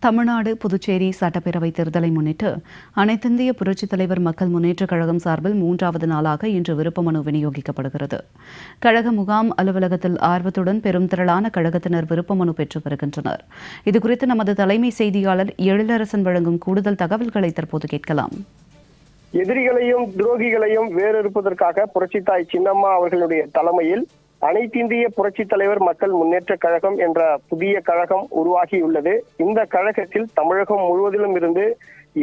தமிழ்நாடு புதுச்சேரி சட்டப்பேரவை தேர்தலை முன்னிட்டு அனைத்திந்திய புரட்சித் தலைவர் மக்கள் முன்னேற்றக் கழகம் சார்பில் 3வது நாளாக இன்று விருப்ப மனு விநியோகிக்கப்படுகிறது. கழக முகாம் அலுவலகத்தில் ஆர்வத்துடன் பெரும் திரளான கழகத்தினர் விருப்ப மனு பெற்று வருகின்றனர். இதுகுறித்து நமது தலைமை செய்தியாளர் எழிலரசன் வழங்கும் கூடுதல் தகவல்களை தற்போது கேட்கலாம். எதிரிகளையும் துரோகிகளையும் வேறறுப்பதற்காக புரட்சித்தாய் சின்னம்மா அவர்களுடைய தலைமையில் அனைத்திந்திய புரட்சி தலைவர் மக்கள் முன்னேற்ற கழகம் என்ற புதிய கழகம் உருவாகியுள்ளது. இந்த கழகத்தில் தமிழகம் முழுவதிலும் இருந்து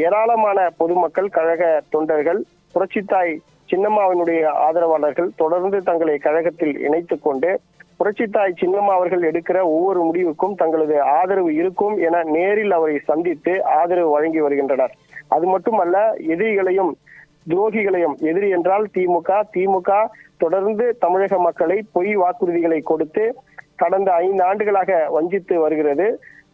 ஏராளமான பொதுமக்கள், கழக தொண்டர்கள், புரட்சித்தாய் சின்னம்மாவினுடைய ஆதரவாளர்கள் தொடர்ந்து தங்களை கழகத்தில் இணைத்துக் கொண்டு புரட்சித்தாய் சின்னம்மா அவர்கள் எடுக்கிற ஒவ்வொரு முடிவுக்கும் தங்களது ஆதரவு இருக்கும் என நேரில் அவரை சந்தித்து ஆதரவு வழங்கி வருகின்றனர். அது மட்டுமல்ல, எதிரிகளையும் துரோகிகளையும், எதிரி என்றால் திமுக தொடர்ந்து தமிழக மக்களை பொய் வாக்குறுதிகளை கொடுத்து கடந்த 5 ஆண்டுகளாக வஞ்சித்து வருகிறது.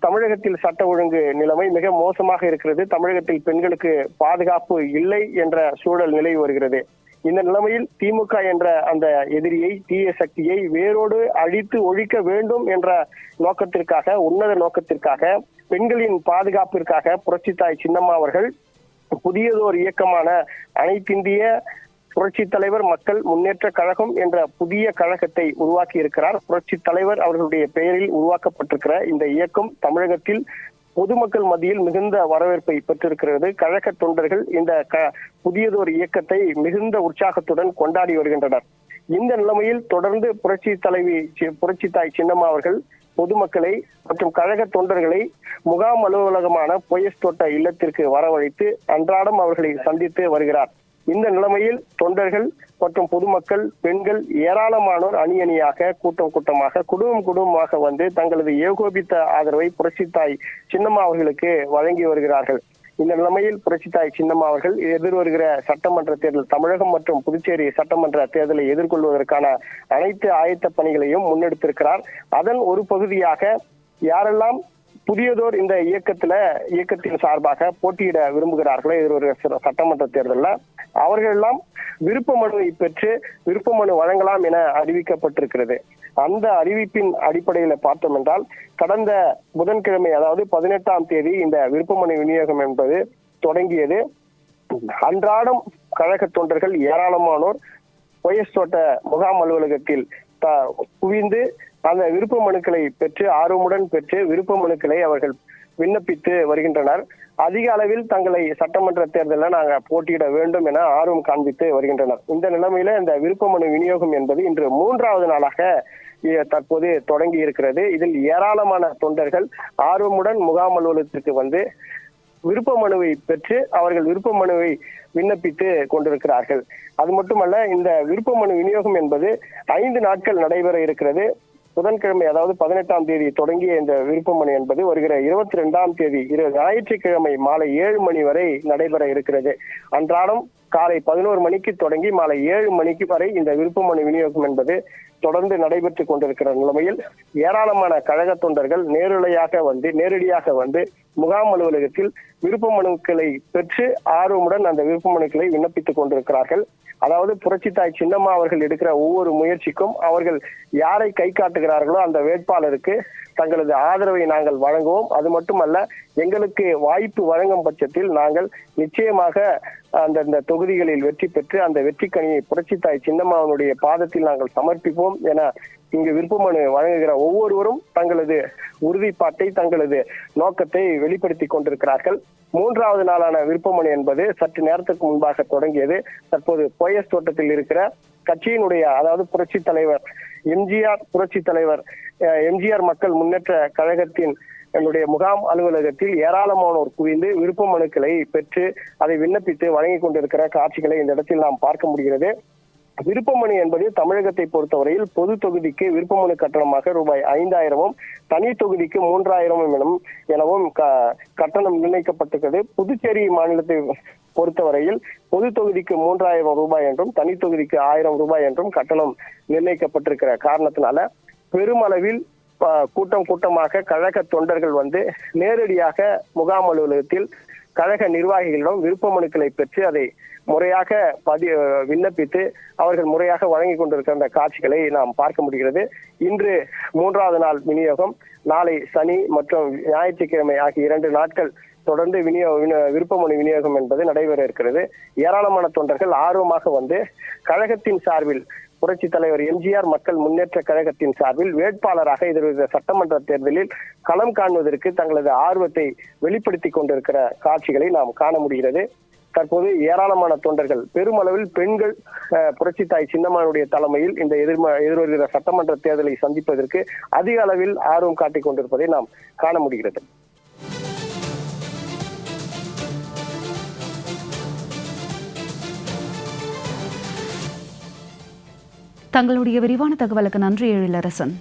தமிழகத்தில் சட்ட ஒழுங்கு நிலைமை மிக மோசமாக இருக்கிறது. தமிழகத்தில் பெண்களுக்கு பாதுகாப்பு இல்லை என்ற சூழல் நிலவி வருகிறது. இந்த நிலைமையில் திமுக என்ற அந்த எதிரியை, தீய சக்தியை வேரோடு அழித்து ஒழிக்க வேண்டும் என்ற நோக்கத்திற்காக, உன்னத நோக்கத்திற்காக, பெண்களின் பாதுகாப்பிற்காக புரட்சித்தாய் சின்னம்மா அவர்கள் புதியதோர் இயக்கமான அனைத்திந்திய புரட்சி தலைவர் மக்கள் முன்னேற்ற கழகம் என்ற புதிய கழகத்தை உருவாக்கி இருக்கிறார். புரட்சி தலைவர் அவர்களுடைய பெயரில் உருவாக்கப்பட்டிருக்கிற இந்த இயக்கம் தமிழகத்தில் பொதுமக்கள் மத்தியில் மிகுந்த வரவேற்பை பெற்றிருக்கிறது. கழக தொண்டர்கள் இந்த புதியதோர் இயக்கத்தை மிகுந்த உற்சாகத்துடன் கொண்டாடி வருகின்றனர். இந்த நிலைமையில் தொடர்ந்து புரட்சித்தாய் சின்னம்மா அவர்கள் பொதுமக்களை மற்றும் கழக தொண்டர்களை முகாம் அலுவலகமான போயஸ் தோட்ட இல்லத்திற்கு வரவழைத்து அன்றாடம் அவர்களை சந்தித்து வருகிறார். இந்த நிலைமையில் தொண்டர்கள் மற்றும் பொதுமக்கள், பெண்கள் ஏராளமானோர் அணி அணியாக, கூட்டமாக, குடும்பமாக வந்து தங்களது ஏகோபித்த ஆதரவை புரட்சித்தாய் சின்னம்மா அவர்களுக்கு வழங்கி வருகிறார்கள். இந்த நிலைமையில் புரட்சித்தாய் சின்னம்மா அவர்கள் எதிர்வருகிற சட்டமன்ற தேர்தல், தமிழகம் மற்றும் புதுச்சேரி சட்டமன்ற தேர்தலை எதிர்கொள்வதற்கான அனைத்து ஆயத்த பணிகளையும் முன்னெடுத்திருக்கிறார். அதன் ஒரு பகுதியாக யாரெல்லாம் புதியதோர் இந்த இயக்கத்தின் சார்பாக போட்டியிட விரும்புகிறார்களோ எதிர்வருகிற சட்டமன்ற தேர்தலில் அவர்கள் எல்லாம் விருப்ப மனுவை பெற்று விருப்ப மனு வழங்கலாம் என அறிவிக்கப்பட்டிருக்கிறது. அந்த அறிவிப்பின் அடிப்படையில் பார்த்தோம் என்றால் கடந்த புதன்கிழமை, அதாவது 18ஆம் தேதி இந்த விருப்ப மனு விநியோகம் என்பது தொடங்கியது. அன்றாடம் கழக தொண்டர்கள் ஏராளமானோர் போயஸ் தோட்ட முகாம் அலுவலகத்தில் குவிந்து அந்த விருப்ப மனுக்களை பெற்று, ஆர்வமுடன் பெற்று விருப்ப மனுக்களை அவர்கள் விண்ணப்பித்து வருகின்றனர். அதிக அளவில் தங்களை சட்டமன்ற தேர்தலில் நாங்கள் போட்டியிட வேண்டும் என ஆர்வம் காண்பித்து வருகின்றனர். இந்த நிலைமையில இந்த விருப்ப மனு விநியோகம் என்பது இன்று 3வது நாளாக தற்போது தொடங்கி இருக்கிறது. இதில் ஏராளமான தொண்டர்கள் ஆர்வமுடன் முகாம் அலுவலகத்திற்கு வந்து விருப்ப மனுவை பெற்று அவர்கள் விருப்ப மனுவை விண்ணப்பித்து கொண்டிருக்கிறார்கள். அது மட்டுமல்ல, இந்த விருப்ப மனு விநியோகம் என்பது 5 நாட்கள் நடைபெற இருக்கிறது. புதன்கிழமை, அதாவது 18ஆம் தேதி தொடங்கிய இந்த விருப்ப மனு என்பது வருகிற 22ஆம் தேதி ஞாயிற்றுக்கிழமை மாலை 7 மணி வரை நடைபெற இருக்கிறது. அன்றாடம் காலை 11 மணிக்கு தொடங்கி மாலை 7 மணிக்கு வரை இந்த விருப்ப மனு விநியோகம் என்பது தொடர்ந்து நடைபெற்றுக் கொண்டிருக்கிற நிலைமையில் ஏராளமான கழக தொண்டர்கள் நேரடியாக வந்து முகாம் அலுவலகத்தில் விருப்ப மனுக்களை பெற்று ஆர்வமுடன் அந்த விருப்ப மனுக்களை விண்ணப்பித்துக் கொண்டிருக்கிறார்கள். அதாவது புரட்சித்தாய் சின்னம்மா அவர்கள் எடுக்கிற ஒவ்வொரு முயற்சிக்கும் அவர்கள் யாரை கை காட்டுகிறார்களோ அந்த வேட்பாளருக்கு தங்களது ஆதரவை நாங்கள் வழங்குவோம். அது மட்டுமல்ல, எங்களுக்கு வாய்ப்பு வழங்கும் பட்சத்தில் நாங்கள் நிச்சயமாக அந்தந்த தொகுதிகளில் வெற்றி பெற்று அந்த வெற்றி கனியை புரட்சித்தாய் சின்னம்மாவனுடைய பாதத்தில் நாங்கள் சமர்ப்பிப்போம் என இங்கு விருப்ப மனு வழங்குகிற ஒவ்வொருவரும் தங்களது உறுதிப்பாட்டை, தங்களது நோக்கத்தை வெளிப்படுத்தி கொண்டிருக்கிறார்கள். 3வது நாளான விருப்ப மனு என்பது சற்று நேரத்துக்கு முன்பாக தொடங்கியது. தற்போது போயஸ் தோட்டத்தில் இருக்கிற கட்சியினுடைய, அதாவது எம்ஜிஆர் மக்கள் முன்னேற்ற கழகத்தின் என்னுடைய முகாம் அலுவலகத்தில் ஏராளமானோர் குவிந்து விருப்ப மனுக்களை பெற்று அதை விண்ணப்பித்து வழங்கி கொண்டிருக்கிற காட்சிகளை இந்த இடத்தில் நாம் பார்க்க முடிகிறது. விருப்ப மனு என்பது தமிழகத்தை பொறுத்தவரையில் பொது தொகுதிக்கு விருப்ப மனு கட்டணமாக ரூபாய் 5000 தனி தொகுதிக்கு 3000 எனவும் கட்டணம் நிர்ணயிக்கப்பட்டிருக்கிறது. புதுச்சேரி மாநிலத்தை பொறுத்தவரையில் பொது தொகுதிக்கு 3000 ரூபாய் என்றும் தனி தொகுதிக்கு 1000 ரூபாய் என்றும் கட்டணம் நிர்ணயிக்கப்பட்டிருக்கிற காரணத்தினால பெருமளவில் கூட்டமாக கழக தொண்டர்கள் வந்து நேரடியாக முகாம் அலுவலகத்தில் கழக நிர்வாகிகளிடம் விருப்ப மனுக்களை பெற்று அதை முறையாக விண்ணப்பித்து அவர்கள் முறையாக வழங்கி கொண்டிருக்கிற அந்த காட்சிகளை நாம் பார்க்க முடிகிறது. இன்று 3வது நாள் விநியோகம், நாளை சனி மற்றும் ஞாயிற்றுக்கிழமை ஆகிய 2 நாட்கள் தொடர்ந்து விருப்ப மனு விநியோகம் என்பது நடைபெற இருக்கிறது. ஏராளமான தொண்டர்கள் ஆர்வமாக வந்து கழகத்தின் சார்பில் புரட்சி தலைவர் எம்ஜிஆர் மக்கள் முன்னேற்ற கழகத்தின் சார்பில் வேட்பாளராக எதிர்வருகிற சட்டமன்ற தேர்தலில் களம் காண்பதற்கு தங்களது ஆர்வத்தை வெளிப்படுத்தி கொண்டிருக்கிற காட்சிகளை நாம் காண முடிகிறது. தற்போது ஏராளமான தொண்டர்கள், பெருமளவில் பெண்கள் புரட்சி தாய் சின்னம்மாவுடைய தலைமையில் இந்த எதிர்வருகிற சட்டமன்ற தேர்தலை சந்திப்பதற்கு அதிக அளவில் ஆர்வம் காட்டிக் கொண்டிருப்பதை நாம் காண முடிகிறது. தங்களுடைய விரிவான தகவலுக்கு நன்றி எழிலரசன்.